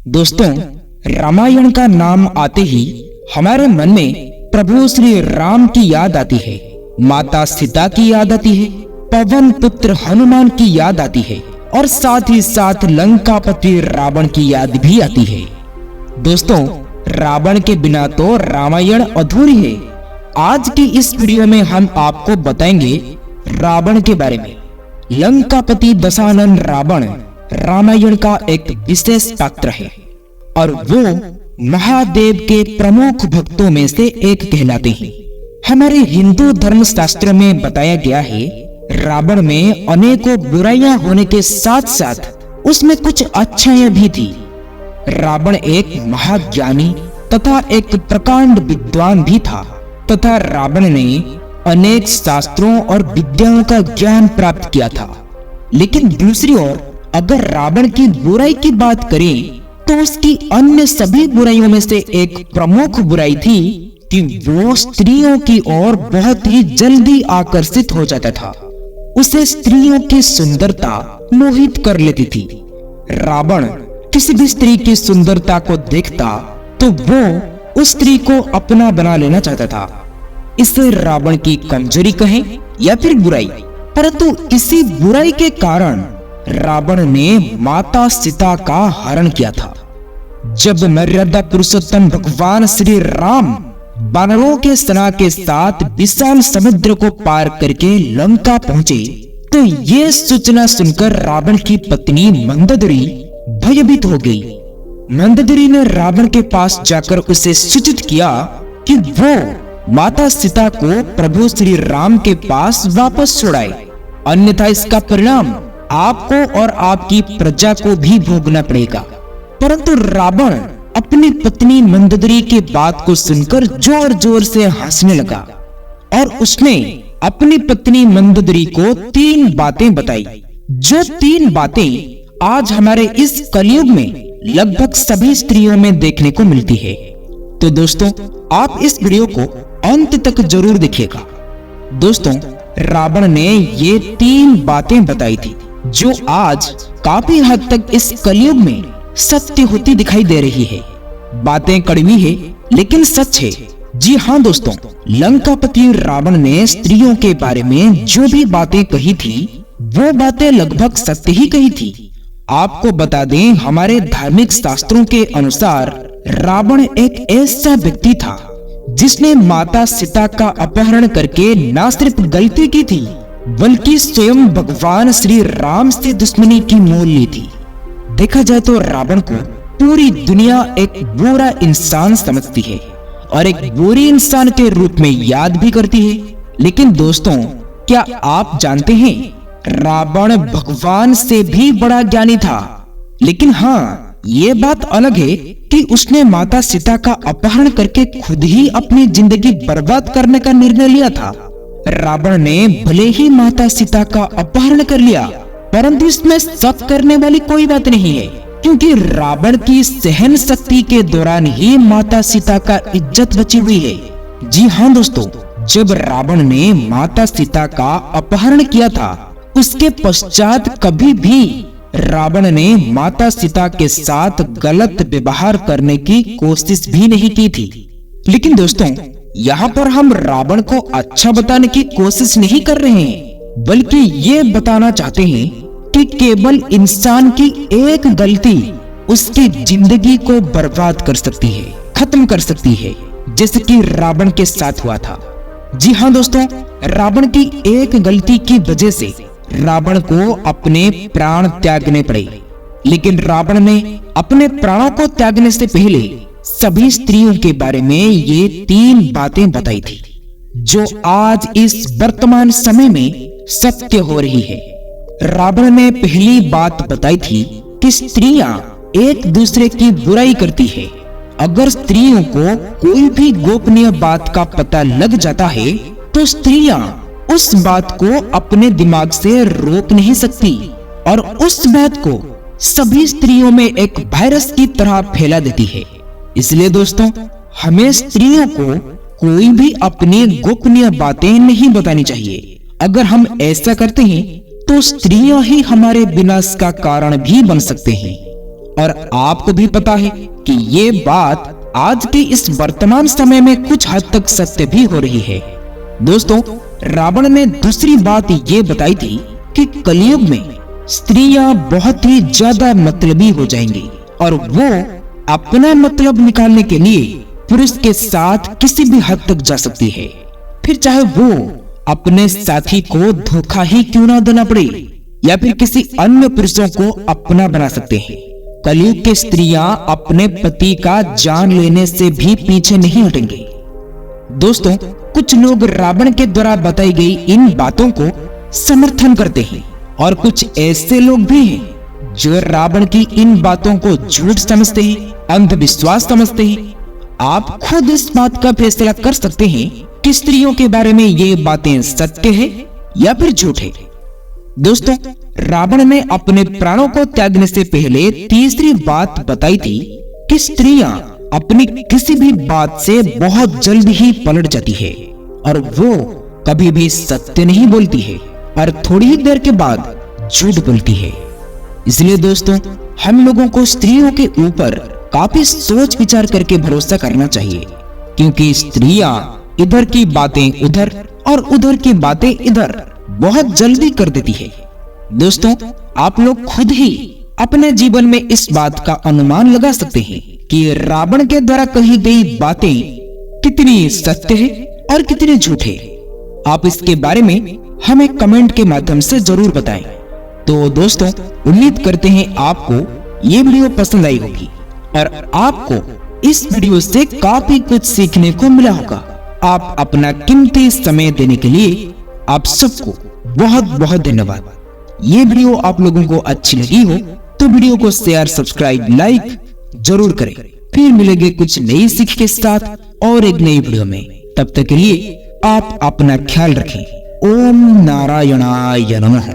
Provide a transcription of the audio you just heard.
दोस्तों, रामायण का नाम आते ही हमारे मन में प्रभु श्री राम की याद आती है, माता सीता की याद आती है, पवन पुत्र हनुमान की याद आती है और साथ ही साथ लंकापति रावण की याद भी आती है। दोस्तों, रावण के बिना तो रामायण अधूरी है। आज की इस वीडियो में हम आपको बताएंगे रावण के बारे में। लंकापति दशानन रावण रामायण का एक विशेष पात्र है और वो महादेव के प्रमुख भक्तों में से एक कहलाते हैं। हमारे हिंदू धर्म शास्त्र में बताया गया है, रावण में अनेकों बुराइयां होने के साथ साथ उसमें कुछ अच्छाइयां भी थी। रावण एक महाज्ञानी तथा एक प्रकांड विद्वान भी था तथा रावण ने अनेक शास्त्रों और विद्याओं का ज्ञान प्राप्त किया था। लेकिन दूसरी ओर अगर रावण की बुराई की बात करें तो उसकी अन्य सभी बुराइयों में से एक प्रमुख बुराई थी कि वो स्त्रियों की ओर बहुत ही जल्दी आकर्षित हो जाता था। उसे स्त्रियों की सुंदरता मोहित कर लेती थी। रावण किसी भी स्त्री की सुंदरता को देखता तो वो उस स्त्री को अपना बना लेना चाहता था। इसे रावण की कमजोरी कहें या फिर बुराई, परंतु इसी बुराई के कारण रावण ने माता सीता का हरण किया था। जब मर्यादा पुरुषोत्तम भगवान श्री राम वानरों के सेना के साथ विशाल समुद्र को पार करके लंका पहुंचे तो ये सूचना सुनकर रावण की पत्नी मंदोदरी भयभीत हो गई। मंदोदरी ने रावण के पास जाकर उसे सूचित किया कि वो माता सीता को प्रभु श्री राम के पास वापस छुड़ाए, अन्यथा इसका परिणाम आपको और आपकी प्रजा को भी भोगना पड़ेगा। परंतु रावण अपनी पत्नी मंदोदरी की बात को सुनकर जोर जोर से हंसने लगा और उसने अपनी पत्नी मंदोदरी को 3 बातें बताई, जो 3 बातें आज हमारे इस कलयुग में लगभग सभी स्त्रियों में देखने को मिलती है। तो दोस्तों, आप इस वीडियो को अंत तक जरूर देखिएगा। दोस्तों, रावण ने ये 3 बातें बताई थी जो आज काफी हद तक इस कलयुग में सत्य होती दिखाई दे रही है। बातें कड़वी है लेकिन सच है। जी हाँ दोस्तों, लंकापति रावण ने स्त्रियों के बारे में जो भी बातें कही थी वो बातें लगभग सत्य ही कही थी। आपको बता दें, हमारे धार्मिक शास्त्रों के अनुसार रावण एक ऐसा व्यक्ति था जिसने माता सीता का अपहरण करके न सिर्फ गलती की थी बल्कि स्वयं भगवान श्री राम से दुश्मनी की मोल ली थी। देखा जाए तो रावण को पूरी दुनिया एक बुरा इंसान समझती है और एक बुरी इंसान के रूप में याद भी करती है। लेकिन दोस्तों, क्या आप जानते हैं रावण भगवान से भी बड़ा ज्ञानी था। लेकिन हाँ, ये बात अलग है कि उसने माता सीता का अपहरण करके खुद ही अपनी जिंदगी बर्बाद करने का निर्णय लिया था। रावण ने भले ही माता सीता का अपहरण कर लिया, परंतु इसमें शक करने वाली कोई बात नहीं है, क्योंकि रावण की सहन शक्ति के दौरान ही माता सीता का इज्जत बची हुई है। जी हाँ दोस्तों, जब रावण ने माता सीता का अपहरण किया था उसके पश्चात कभी भी रावण ने माता सीता के साथ गलत व्यवहार करने की कोशिश भी नहीं की थी। लेकिन दोस्तों, यहाँ पर हम रावण को अच्छा बताने की कोशिश नहीं कर रहे हैं, बल्कि ये बताना चाहते हैं कि केवल इंसान की एक गलती उसकी जिंदगी को बर्बाद कर सकती है, खत्म कर सकती है, जैसे कि रावण के साथ हुआ था। जी हाँ दोस्तों, रावण की एक गलती की वजह से रावण को अपने प्राण त्यागने पड़े। लेकिन रावण ने अपने प्राणों को त्यागने से पहले सभी स्त्रियों के बारे में ये 3 बातें बताई थी जो आज इस वर्तमान समय में सत्य हो रही है। रावण ने पहली बात बताई थी कि स्त्रियां एक दूसरे की बुराई करती है। अगर स्त्रियों को कोई भी गोपनीय बात का पता लग जाता है तो स्त्रियां उस बात को अपने दिमाग से रोक नहीं सकती और उस बात को सभी स्त्रियों में एक वायरस की तरह फैला देती है। इसलिए दोस्तों, हमें स्त्रियों को कोई भी अपनी गोपनीय बातें नहीं बतानी चाहिए। अगर हम ऐसा करते हैं तो स्त्रियां ही हमारे विनाश का कारण भी बन सकते हैं। और आपको भी पता है कि ये बात आज के इस वर्तमान समय में कुछ हद तक सत्य भी हो रही है। दोस्तों, रावण ने दूसरी बात ये बताई थी कि कलयुग में स्त्रियां बहुत ही ज्यादा मतलबी हो जाएंगी और वो अपना मतलब निकालने के लिए पुरुष के साथ किसी भी हद तक जा सकती है, फिर चाहे वो अपने साथी को धोखा ही क्यों ना देना पड़े या फिर किसी अन्य पुरुषों को अपना बना सकते हैं। कलयुग की स्त्रियां अपने पति का जान लेने से भी पीछे नहीं हटेंगे। दोस्तों, कुछ लोग रावण के द्वारा बताई गई इन बातों को समर्थन करते हैं और कुछ ऐसे लोग भी हैं जो रावण की इन बातों को झूठ समझते हैं, अंधविश्वास समझते हैं। आप खुद इस बात का फैसला कर सकते हैं कि स्त्रियों के बारे में ये बातें सत्य है या फिर झूठ है। दोस्तों, रावण ने अपने प्राणों को त्यागने से पहले तीसरी बात बताई थी कि स्त्रियां अपनी किसी भी बात से बहुत जल्द ही पलट जाती है और वो कभी भी सत्य नहीं बोलती है और थोड़ी ही देर के बाद झूठ बोलती है। इसलिए दोस्तों, हम लोगों को स्त्रियों के ऊपर काफी सोच विचार करके भरोसा करना चाहिए, क्योंकि स्त्रियां इधर की बातें उधर और उधर की बातें इधर बहुत जल्दी कर देती है। दोस्तों, आप लोग खुद ही अपने जीवन में इस बात का अनुमान लगा सकते हैं कि रावण के द्वारा कही गई बातें कितनी सत्य है और कितनी झूठ है। आप इसके बारे में हमें कमेंट के माध्यम से जरूर बताएं। तो दोस्तों, उम्मीद करते हैं आपको ये वीडियो पसंद आई होगी और आपको इस वीडियो से काफी कुछ सीखने को मिला होगा। आप अपना कीमती समय देने के लिए आप सबको बहुत बहुत धन्यवाद। ये वीडियो आप लोगों को अच्छी लगी हो तो वीडियो को शेयर, सब्सक्राइब, लाइक जरूर करें। फिर मिलेंगे कुछ नई सीख के साथ और एक नई वीडियो में। तब तक के लिए आप अपना ख्याल रखें। ओम नारायणाय नमः।